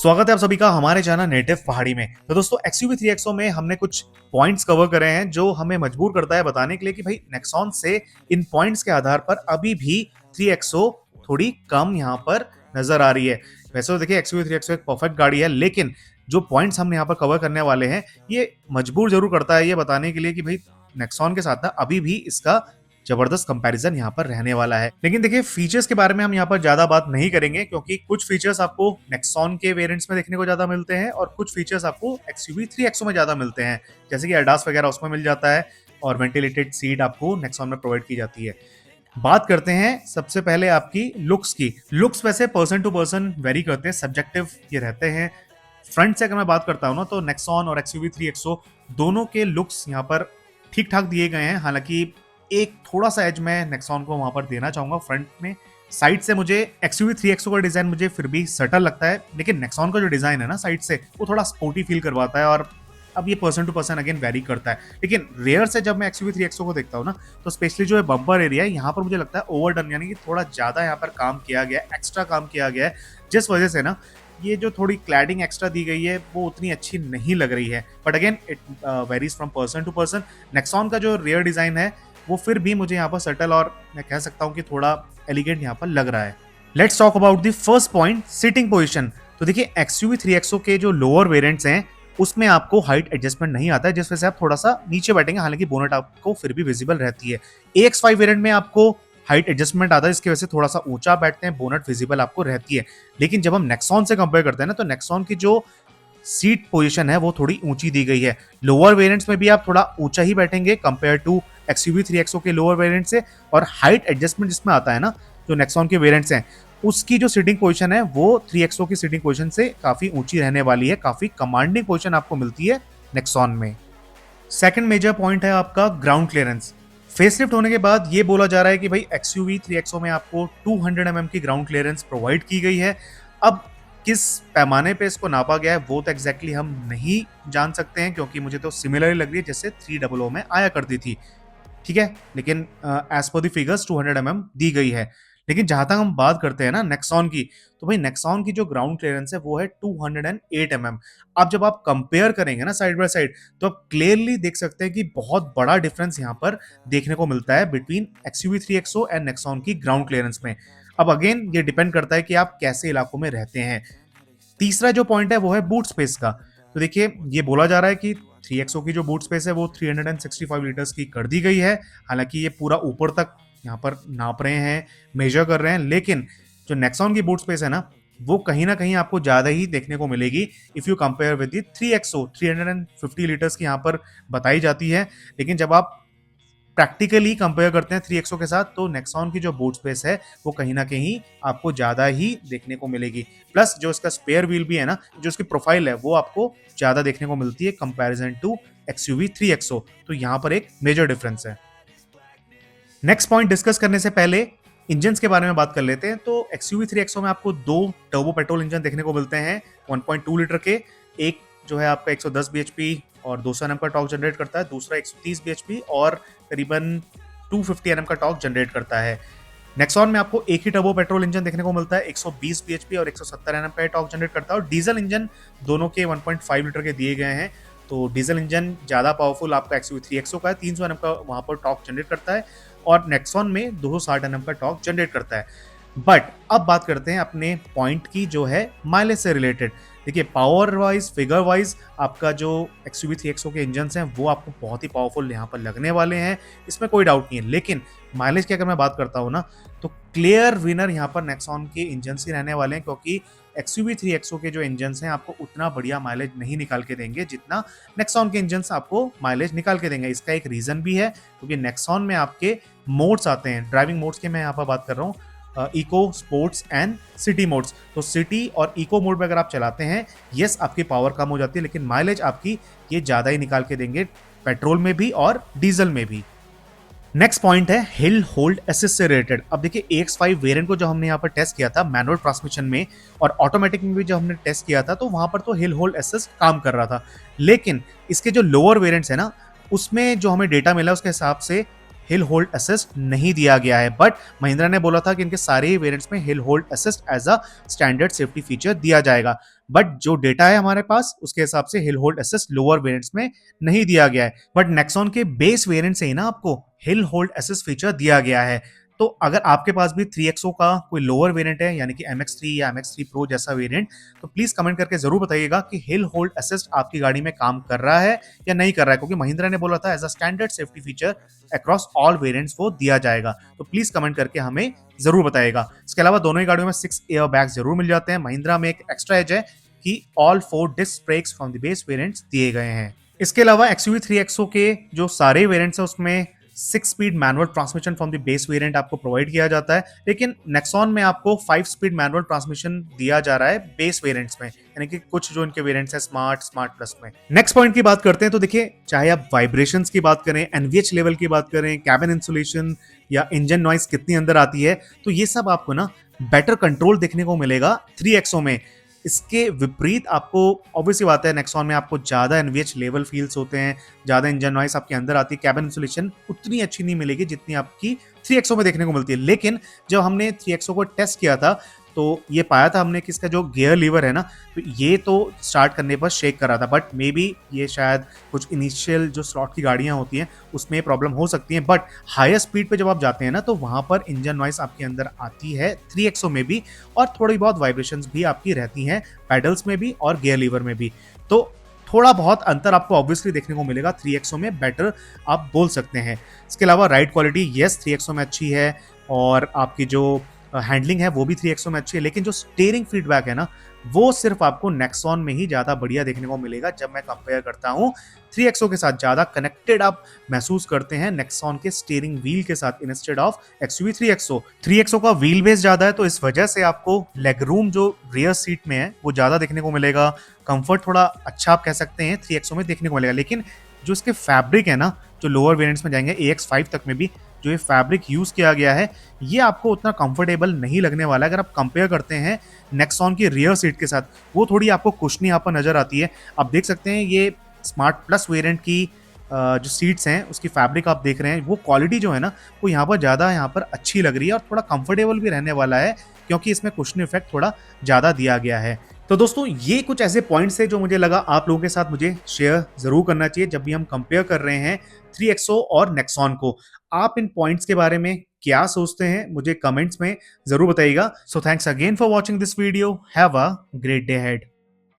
स्वागत है आप सभी का हमारे चैनल नेटिव पहाड़ी में। तो दोस्तों XUV 3XO में हमने कुछ पॉइंट्स कवर करे हैं जो हमें मजबूर करता है बताने के लिए कि भाई नेक्सॉन से इन पॉइंट्स के आधार पर अभी भी 3XO थोड़ी कम यहाँ पर नजर आ रही है। वैसे तो देखिए XUV 3XO एक परफेक्ट गाड़ी है, लेकिन जो पॉइंट्स हम यहाँ पर कवर करने वाले हैं ये मजबूर जरूर करता है ये बताने के लिए कि भाई नेक्सॉन के साथ ना अभी भी इसका जबरदस्त कंपैरिजन यहाँ पर रहने वाला है। लेकिन देखिए फीचर्स के बारे में हम यहाँ पर ज्यादा बात नहीं करेंगे क्योंकि कुछ फीचर्स आपको नेक्सॉन के वेरिएंट्स में देखने को ज्यादा मिलते हैं और कुछ फीचर्स आपको XUV 3XO में ज्यादा मिलते हैं, जैसे कि एडास वगैरह उसमें मिल जाता है और वेंटिलेटेड सीट आपको नेक्सॉन में प्रोवाइड की जाती है। बात करते हैं सबसे पहले आपकी लुक्स की। लुक्स वैसे पर्सन टू पर्सन वेरी करते हैं, सब्जेक्टिव ये रहते हैं। फ्रंट से अगर मैं बात करता हूँ ना तो नेक्सॉन और XUV 3XO दोनों के लुक्स यहाँ पर ठीक ठाक दिए गए हैं। हालांकि एक थोड़ा सा एज मैं नेक्सॉन को वहां पर देना चाहूंगा फ्रंट में। साइड से मुझे XUV 3XO का डिजाइन मुझे फिर भी सटल लगता है, लेकिन नेक्सॉन का जो डिजाइन है ना साइड से वो थोड़ा स्पोर्टी फील करवाता है। और अब ये person to person again vary करता है, लेकिन रेयर से जब मैं XUV 3XO को देखता हूँ ना तो स्पेशली जो है बम्पर एरिया है यहाँ पर मुझे लगता है ओवरडन, यानी कि थोड़ा ज्यादा यहाँ पर काम किया गया है, एक्स्ट्रा काम किया गया है, जिस वजह से ना ये जो थोड़ी क्लैडिंग एक्स्ट्रा दी गई है वो उतनी अच्छी नहीं लग रही है। But again it varies from person to person. Nexon का जो रेयर डिजाइन है वो फिर भी मुझे यहाँ पर सटल और मैं कह सकता हूँ कि थोड़ा एलिगेंट यहाँ पर लग रहा है। Let's talk about the first point, sitting position. तो देखिए XUV 3XO के जो लोअर वेरिएंट्स हैं उसमें आपको हाइट एडजस्टमेंट नहीं आता है, जिस वजह से आप थोड़ा सा नीचे बैठेंगे, हालांकि बोनट आपको फिर भी विजिबल रहती है। AX5 वेरिएंट में आपको हाइट एडजस्टमेंट आता है, इसकी वजह से थोड़ा सा ऊंचा बैठते हैं, बोनट विजिबल आपको रहती है। लेकिन जब हम नेक्सॉन से कंपेयर करते हैं ना तो नेक्सॉन की जो सीट पोजीशन है वो थोड़ी ऊंची दी गई है। लोअर वेरिएंट्स में भी आप थोड़ा ऊंचा ही बैठेंगे कंपेयर टू XUV 3XO के लोअर वेरिएंट से। और हाइट एडजस्टमेंट जिसमें आता है ना जो नेक्सॉन के वेरिएंट्स हैं उसकी जो सीटिंग पोजीशन है वो 3XO की सीटिंग पोजीशन से काफी ऊंची रहने वाली है, काफी कमांडिंग पोजीशन आपको मिलती है नेक्सॉन में। सेकंड मेजर पॉइंट है आपका ग्राउंड क्लियरेंस। फेसलिफ्ट होने के बाद ये बोला जा रहा है कि भाई XUV 3XO में आपको 200 mm की ग्राउंड क्लियरेंस प्रोवाइड की गई है। अब किस पैमाने पे इसको नापा गया है वो तो एग्जैक्टली हम नहीं जान सकते हैं, क्योंकि मुझे तो सिमिलर लग रही है जैसे 300 में आया करती थी, ठीक है। लेकिन as per the figures 200 mm दी गई है। लेकिन जहां तक हम बात करते हैं ना नेक्सॉन की, तो भाई नेक्सॉन की जो ग्राउंड क्लियरेंस है वो है 208 mm। अब जब आप कंपेयर करेंगे ना साइड बाय साइड तो आप क्लियरली देख सकते हैं कि बहुत बड़ा डिफरेंस यहाँ पर देखने को मिलता है between XUV 3XO and Nexon की ग्राउंड क्लियरेंस में। अब अगेन ये डिपेंड करता है कि आप कैसे इलाकों में रहते हैं। तीसरा जो पॉइंट है वो है बूट स्पेस का। तो देखिए ये बोला जा रहा है कि 3XO की जो बूट स्पेस है वो 365 लीटर्स की कर दी गई है। हालांकि ये पूरा ऊपर तक यहाँ पर नाप रहे हैं, मेजर कर रहे हैं, लेकिन जो नेक्सॉन की बूट स्पेस है ना वो कहीं ना कहीं आपको ज्यादा ही देखने को मिलेगी if you compare with the 3XO। 350 litres की यहाँ पर बताई जाती है, लेकिन जब आप प्रैक्टिकली कंपेयर करते हैं 3XO के साथ तो नेक्सॉन की जो बूट स्पेस है वो कहीं ना कहीं आपको ज्यादा ही देखने को मिलेगी। प्लस जो इसका स्पेयर व्हील भी है ना, जो इसकी प्रोफाइल है वो आपको ज्यादा देखने को मिलती है कंपैरिजन टू XUV 3XO। तो यहाँ पर एक मेजर डिफरेंस है। नेक्स्ट पॉइंट डिस्कस करने से पहले इंजन्स के बारे में बात कर लेते हैं। तो XUV 3XO में आपको दो टर्बो पेट्रोल इंजन देखने को मिलते हैं 1.2 लीटर के। एक जो है आपका 110 bhp और 200 Nm का टॉर्क जनरेट करता है, दूसरा 130 bhp और करीबन 250 Nm का टॉर्क जनरेट करता है। नेक्सॉन में आपको एक ही टर्बो पेट्रोल इंजन देखने को मिलता है, 120 bhp और 170 Nm का टॉर्क जनरेट करता है। और डीजल इंजन दोनों के 1.5 लीटर के दिए गए हैं। तो डीजल इंजन ज़्यादा पावरफुल आपका XUV 3XO का है, 300 Nm का वहाँ पर टॉर्क जनरेट करता है और नेक्सॉन में 260 Nm का टॉर्क जनरेट करता है। बट अब बात करते हैं अपने पॉइंट की जो है माइलेज से रिलेटेड। देखिए पावर वाइज, फिगर वाइज आपका जो XUV 3XO के इंजन्स हैं वो आपको बहुत ही पावरफुल यहाँ पर लगने वाले हैं, इसमें कोई डाउट नहीं है। लेकिन माइलेज की अगर मैं बात करता हूँ ना तो क्लियर विनर यहाँ पर नेक्सॉन के इंजन्स ही रहने वाले हैं, क्योंकि XUV 3XO के जो इंजन्स हैं आपको उतना बढ़िया माइलेज नहीं निकाल के देंगे जितना नेक्सॉन के इंजन्स आपको माइलेज निकाल के देंगे। इसका एक रीजन भी है क्योंकि नेक्सॉन में आपके मोड्स आते हैं, ड्राइविंग मोड्स के मैं यहाँ पर बात कर रहा हूँ, eco, sports and city modes. तो सिटी और इको मोड में अगर आप चलाते हैं यस आपकी पावर कम हो जाती है, लेकिन माइलेज आपकी ये ज्यादा ही निकाल के देंगे पेट्रोल में भी और डीजल में भी। नेक्स्ट पॉइंट है हिल होल्ड असिस्ट से रिलेटेड। अब देखिए AX5 वेरिएंट को जो हमने यहाँ पर टेस्ट किया था मैनुअल ट्रांसमिशन में और ऑटोमेटिक में भी जो हमने टेस्ट किया था तो वहां पर तो हिल होल्ड असिस्ट काम कर रहा था। लेकिन इसके जो लोअर वेरिएंट्स है ना उसमें जो हमें डेटा मिला उसके हिसाब से हिल होल्ड असिस्ट नहीं दिया गया है। बट महिंद्रा ने बोला था कि इनके सारे वेरिएंट्स में hill hold assist as a standard safety feature दिया जाएगा। बट जो डेटा है हमारे पास उसके हिसाब से हिल होल्ड असिस्ट लोअर वेरिएंट्स में नहीं दिया गया है, बट नेक्सॉन के बेस वेरिएंट से ही ना आपको हिल होल्ड असिस्ट फीचर दिया गया है। तो अगर आपके पास भी 3XO का कोई लोअर वेरिएंट है यानी कि MX3 या MX3 Pro जैसा वेरिएंट, तो प्लीज कमेंट करके जरूर बताइएगा कि हिल होल्ड असिस्ट आपकी गाड़ी में काम कर रहा है या नहीं कर रहा है, क्योंकि महिंद्रा ने बोला था as a standard safety feature across all variants वो दिया जाएगा। तो प्लीज कमेंट करके हमें जरूर बताइएगा। इसके अलावा दोनों ही गाड़ियों में 6 एयर बैग जरूर मिल जाते हैं। महिंद्रा में एक एक्स्ट्रा एज है कि all 4 disc brakes from the base variants दिए गए हैं। इसके अलावा XUV 3XO के जो सारे वेरिएंट्स हैं उसमें 6 speed manual transmission from the base variant आपको प्रोवाइड किया जाता है, लेकिन नेक्सॉन में आपको 5 स्पीड मैनुअल ट्रांसमिशन दिया जा रहा है बेस वेरिएंट्स में, यानी कि कुछ जो इनके वेरिएंट्स है स्मार्ट प्लस में। नेक्स्ट पॉइंट की बात करते हैं तो देखिए, चाहे आप वाइब्रेशंस की बात करें, एनवीएच लेवल की बात करें, कैबिन इंसुलेशन या इंजन नॉइस कितनी अंदर आती है, तो ये सब आपको ना बेटर कंट्रोल देखने को मिलेगा 3XO में। इसके विपरीत आपको ऑब्वियसली बात है नेक्सॉन में आपको ज्यादा एनवीएच लेवल फील्स होते हैं, ज्यादा इंजन नॉइस आपके अंदर आती है, कैबिन इंसुलेशन उतनी अच्छी नहीं मिलेगी जितनी आपकी 3XO में देखने को मिलती है। लेकिन जब हमने 3XO को टेस्ट किया था तो ये पाया था हमने कि इसका जो गियर लीवर है ना, तो ये तो स्टार्ट करने पर शेक कर रहा था, बट मे बी ये शायद कुछ इनिशियल जो स्लॉट की गाड़ियां होती हैं उसमें प्रॉब्लम हो सकती है। बट हायर स्पीड पे जब आप जाते हैं ना तो वहां पर इंजन नॉइस आपके अंदर आती है 3XO में भी, और थोड़ी बहुत वाइब्रेशंस भी आपकी रहती हैं पैडल्स में भी और गियर लीवर में भी। तो थोड़ा बहुत अंतर आपको ऑब्वियसली देखने को मिलेगा 3XO में, बेटर आप बोल सकते हैं। इसके अलावा राइड क्वालिटी यस 3XO में अच्छी है, और आपकी जो हैंडलिंग है वो भी 3XO में अच्छी है, लेकिन जो स्टीयरिंग फीडबैक है ना वो सिर्फ आपको नेक्सॉन में ही ज्यादा बढ़िया देखने को मिलेगा। जब मैं कंपेयर करता हूँ 3XO के साथ, ज्यादा कनेक्टेड आप महसूस करते हैं नेक्सॉन के स्टीयरिंग व्हील के साथ instead of XUV 3XO। 3XO का व्हील बेस ज्यादा है तो इस वजह से आपको लेग रूम जो रियर सीट में है वो ज्यादा देखने को मिलेगा। कंफर्ट थोड़ा अच्छा आप कह सकते हैं 3XO में देखने को मिलेगा, लेकिन जो इसके फैब्रिक है ना, जो लोअर वेरिएंट्स में जाएंगे AX5 तक में भी जो ये फैब्रिक यूज किया गया है ये आपको उतना कंफर्टेबल नहीं लगने वाला है। अगर आप कंपेयर करते हैं नेक्सॉन की रियर सीट के साथ, वो थोड़ी आपको कुशनी यहाँ पर नजर आती है। आप देख सकते हैं ये स्मार्ट प्लस वेरिएंट की जो सीट्स हैं उसकी फैब्रिक आप देख रहे हैं, वो क्वालिटी जो है ना वो यहाँ पर ज़्यादा यहाँ पर अच्छी लग रही है और थोड़ा कंफर्टेबल भी रहने वाला है, क्योंकि इसमें कुशन इफेक्ट थोड़ा ज़्यादा दिया गया है। तो दोस्तों ये कुछ ऐसे पॉइंट्स है जो मुझे लगा आप लोगों के साथ मुझे शेयर जरूर करना चाहिए जब भी हम कंपेयर कर रहे हैं 3XO और नेक्सॉन को। आप इन पॉइंट्स के बारे में क्या सोचते हैं मुझे कमेंट्स में जरूर बताइएगा। So thanks again for watching this video. Have a great day head.